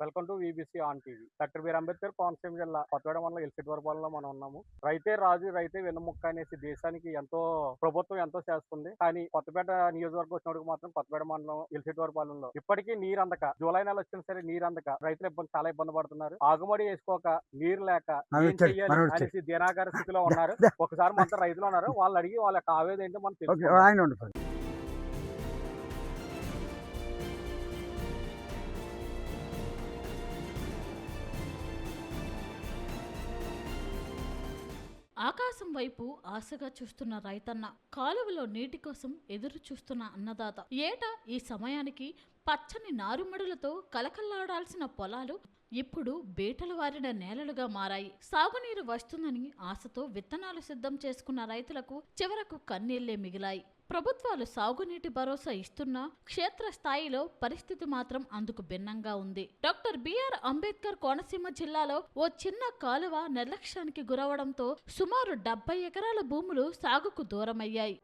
Welcome to VBC on TV. Doctor B R Ambedkar Konaseema జిల్లా కొత్తపేట మండలం ఎలిసిటివరపాలెంలో మనం ఉన్నాము. రైతే రాజు రైతే వెన్నెముక్క అనేసి దేశానికి ప్రభుత్వం ఎంతో చేస్తుంది. కానీ కొత్తపేట నియోజకవర్గం వచ్చినప్పుడు మాత్రం కొత్తపేట మండలం ఎలిసిటివరపాలెంలో ఇప్పటికీ నీరు అందక, జూలై నెల వచ్చినా సరే నీరు అందక రైతులు చాలా ఇబ్బంది పడుతున్నారు. ఆగుమడి వేసుకోక, నీరు లేక ఏం చెయ్యాలి అనేసి దీనాగార స్థితిలో ఉన్నారు. ఒకసారి మనతో రైతులు ఉన్నారు, వాళ్ళు అడిగి వాళ్ళ యొక్క ఆవేదన ఏంటో మనం తెలుసుకుందాం. ఆకాశం వైపు ఆశగా చూస్తున్న రైతన్న, కాలువలో నీటి కోసం ఎదురు చూస్తున్న అన్నదాత. ఏటా ఈ సమయానికి పచ్చని నారుమడులతో కలకల్లాడాల్సిన పొలాలు ఇప్పుడు బీటలు వారిన నేలలుగా మారాయి. సాగునీరు వస్తుందని ఆశతో విత్తనాలు సిద్ధం చేసుకున్న రైతులకు చివరకు కన్నీళ్లే మిగిలాయి. ప్రభుత్వాలు సాగునీటి భరోసా ఇస్తున్నా క్షేత్రస్థాయిలో పరిస్థితి మాత్రం అందుకు భిన్నంగా ఉంది. డాక్టర్ బిఆర్ అంబేద్కర్ కోనసీమ జిల్లాలో ఓ చిన్న కాలువ నిర్లక్ష్యానికి గురవడంతో సుమారు 70 ఎకరాల భూములు సాగుకు దూరమయ్యాయి.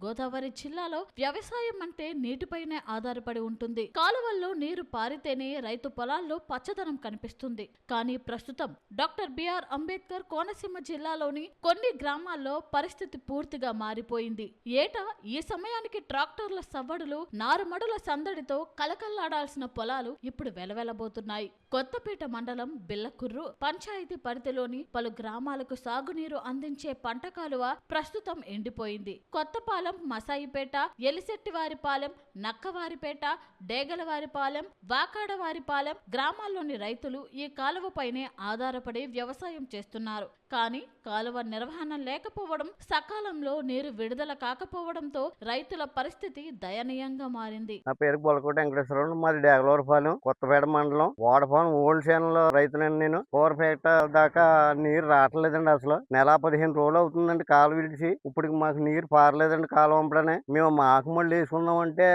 గోదావరి జిల్లాలో వ్యవసాయం అంటే నీటిపైనే ఆధారపడి ఉంటుంది. కాలువల్లో నీరు పారితేనే రైతు పొలాల్లో పచ్చదనం కనిపిస్తుంది. కానీ ప్రస్తుతం డాక్టర్ బిఆర్ అంబేద్కర్ కోనసీమ జిల్లాలోని కొన్ని గ్రామాల్లో పరిస్థితి పూర్తిగా మారిపోయింది. ఏటా ఈ సమయానికి ట్రాక్టర్ల సవ్వడులు, నారుమడుల సందడితో కలకల్లాడాల్సిన పొలాలు ఇప్పుడు వెలవెలబోతున్నాయి. కొత్తపేట మండలం బిల్లకుర్రు పంచాయతీ పరిధిలోని పలు గ్రామాలకు సాగునీరు అందించే పంట కాలువ ప్రస్తుతం ఎండిపోయింది. కొత్తపాలెం, మసాయిపేట, ఎలిశెట్టివారిపాలెం, నక్కవారిపేట, డేగలవారిపాలెం, వాకాడవారిపాలెం గ్రామాల్లోని రైతులు ఈ కాలువపైనే ఆధారపడి వ్యవసాయం చేస్తున్నారు. కానీ కాలువ నిర్వహణ లేకపోవడం, సకాలంలో నీరు విడుదల కాకపోవడంతో రైతుల పరిస్థితి దయనీయంగా మారింది. నా పేరు బొలకోట వెంకటేశ్వరరావు, మాది డేగలవారిపాలెం, కొత్తపేట మండలం, వాడపాలెం ఓల్డ్ ఛానల్ రైతునండి. నేను కోరపేట దాకా నీరు రావట్లేదండి. అసలు నెల 15 రోజులు అవుతుందండి కాలువ విడిచి. ఇప్పటికి మాకు నీరు పారలేదండి. కాలువ వంపడనే మేము ఆకుమళ్ళు వేసుకున్నామంటే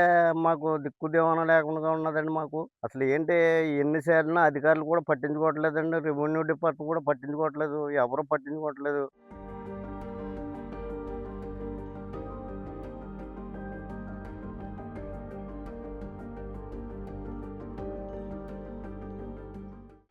మాకు దిక్కు దేవన లేకుండా ఉన్నదండి. మాకు అసలు ఏంటి ఎన్నిసార్లు అధికారులు కూడా పట్టించుకోవట్లేదండి. రెవెన్యూ డిపార్ట్మెంట్ కూడా పట్టించుకోవట్లేదు, ఎవరు పట్టించుకోవట్లేదు.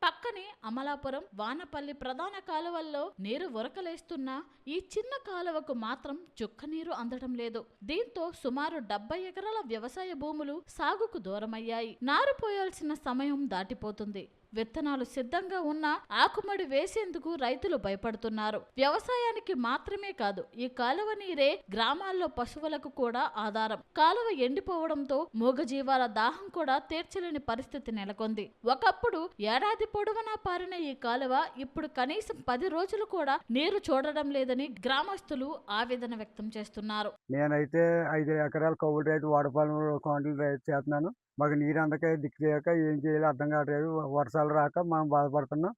పక్కనే అమలాపురం, వానపల్లి ప్రధాన కాలువల్లో నీరు ఉరకలేస్తున్నా ఈ చిన్న కాలువకు మాత్రం చుక్క నీరు అందడం లేదు. దీంతో సుమారు 70 ఎకరాల వ్యవసాయ భూములు సాగుకు దూరమయ్యాయి. నారు పోయాల్సిన సమయం దాటిపోతుంది. విత్తనాలు సిద్ధంగా ఉన్నా ఆకుమడి వేసేందుకు రైతులు భయపడుతున్నారు. వ్యవసాయానికి మాత్రమే కాదు, ఈ కాలువ నీరే గ్రామాల్లో పశువులకు కూడా ఆధారం. కాలువ ఎండిపోవడంతో మూగజీవాల దాహం కూడా తీర్చలేని పరిస్థితి నెలకొంది. ఒకప్పుడు ఏడాది పొడవునా పారిన ఈ కాలువ ఇప్పుడు కనీసం 10 రోజులు కూడా నీరు చూడడం లేదని గ్రామస్తులు ఆవేదన వ్యక్తం చేస్తున్నారు. నేనైతే 5 ఎకరాల కౌలు రైతు, వాడపాలెం క్వాంటల్ రైతు చేస్తున్నాను. మాకు నీరు అందక దిక్కు చేయక ఏం చేయాలో అర్థం కావట్లేదు. వర్షాలు రాక మనం బాధపడుతున్నాం.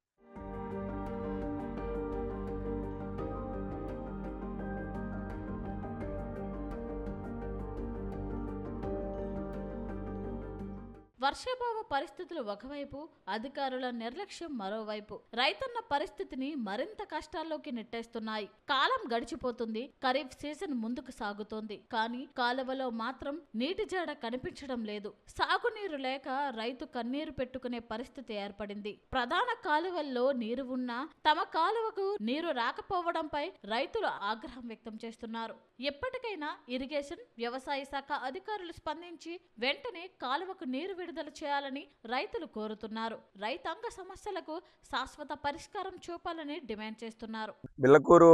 వర్షాభావ పరిస్థితులు ఒకవైపు, అధికారుల నిర్లక్ష్యం మరోవైపు రైతన్న పరిస్థితిని మరింత కష్టాల్లోకి నెట్టేస్తున్నాయి. కాలం గడిచిపోతుంది, ఖరీఫ్ సీజన్ ముందుకు సాగుతోంది. కానీ కాలువలో మాత్రం నీటి జాడ కనిపించడం లేదు. సాగునీరు లేక రైతు కన్నీరు పెట్టుకునే పరిస్థితి ఏర్పడింది. ప్రధాన కాలువల్లో నీరు ఉన్నా తమ కాలువకు నీరు రాకపోవడంపై రైతులు ఆగ్రహం వ్యక్తం చేస్తున్నారు. ఎప్పటికైనా ఇరిగేషన్, వ్యవసాయ శాఖ అధికారులు స్పందించి వెంటనే కాలువకు నీరు విడుదల చేయాలని రైతులు కోరుతున్నారు. రైతాంగ సమస్యలకు శాశ్వత పరిష్కారం చూపాలని డిమాండ్ చేస్తున్నారు. బిల్లకూరు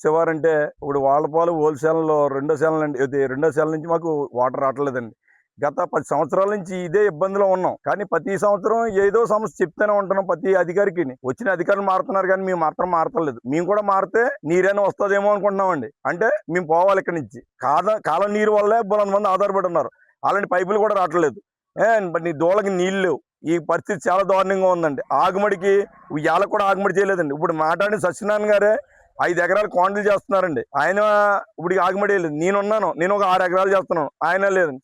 శివారంటే ఇప్పుడు వాళ్ళపాలు హోల్సేల్లో రెండో సేల నుంచి మాకు వాటర్ రావట్లేదండి. గత 10 సంవత్సరాల నుంచి ఇదే ఇబ్బందిలో ఉన్నాం. కానీ ప్రతి సంవత్సరం ఏదో సమస్య చెప్తూనే ఉంటున్నాం. ప్రతి అధికారికి వచ్చిన అధికారులు మారుతున్నారు, కానీ మేము మాత్రం మారతలేదు. మేము కూడా మారితే నీరైనా వస్తుందేమో అనుకుంటున్నామండి. అంటే మేము పోవాలి ఇక్కడి నుంచి. కాలం నీరు వల్లే బోలంత మంది ఆధారపడి ఉన్నారు. అలాంటి పైపులు కూడా రావట్లేదు. నీ దోళ్ళకి నీళ్ళు లేవు. ఈ పరిస్థితి చాలా దారుణంగా ఉందండి. ఆగుమడికి ఇవాళ కూడా ఆగుమడి చేయలేదండి. ఇప్పుడు మాట్లాడిన సత్యనారాయణ గారే 5 ఎకరాలు క్వాంటల్ చేస్తున్నారండి. ఆయన ఇప్పుడు ఆగుమడి లేదు. నేను ఒక 6 ఎకరాలు చేస్తున్నాను, ఆయన లేదండి.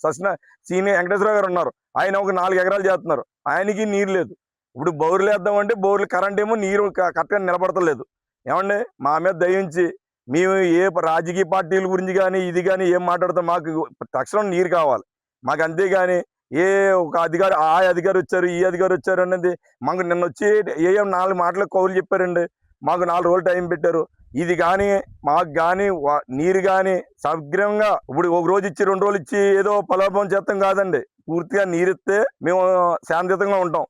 సీనియర్ వెంకటేశ్వరరావు గారు ఉన్నారు, ఆయన ఒక 4 ఎకరాలు చేస్తున్నారు, ఆయనకి నీరు లేదు. ఇప్పుడు బోర్లు వేద్దామంటే బోర్లు కరెంట్ ఏమో నీరు కరెక్ట్గా నిలబడతలేదు. ఏమండి మా మీద దయించి మేము ఏ రాజకీయ పార్టీల గురించి కానీ ఇది కానీ ఏం మాట్లాడతాం, మాకు తక్షణం నీరు కావాలి మాకు. అంతేగాని ఏ ఒక అధికారి ఆ అధికారి వచ్చారు ఈ అధికారి వచ్చారు అనేది మాకు నిన్న వచ్చి ఏం 4 మాటలకు కౌలు చెప్పారండి. మాకు 4 రోజులు టైం పెట్టారు. ఇది కానీ మాకు కానీ నీరు కానీ సమగ్రంగా ఇప్పుడు ఒక రోజు ఇచ్చి 2 రోజులు ఇచ్చి ఏదో పలాపం చేస్తాం కాదండి. పూర్తిగా నీరు ఇస్తే మేము శాంతియుతంగా ఉంటాం.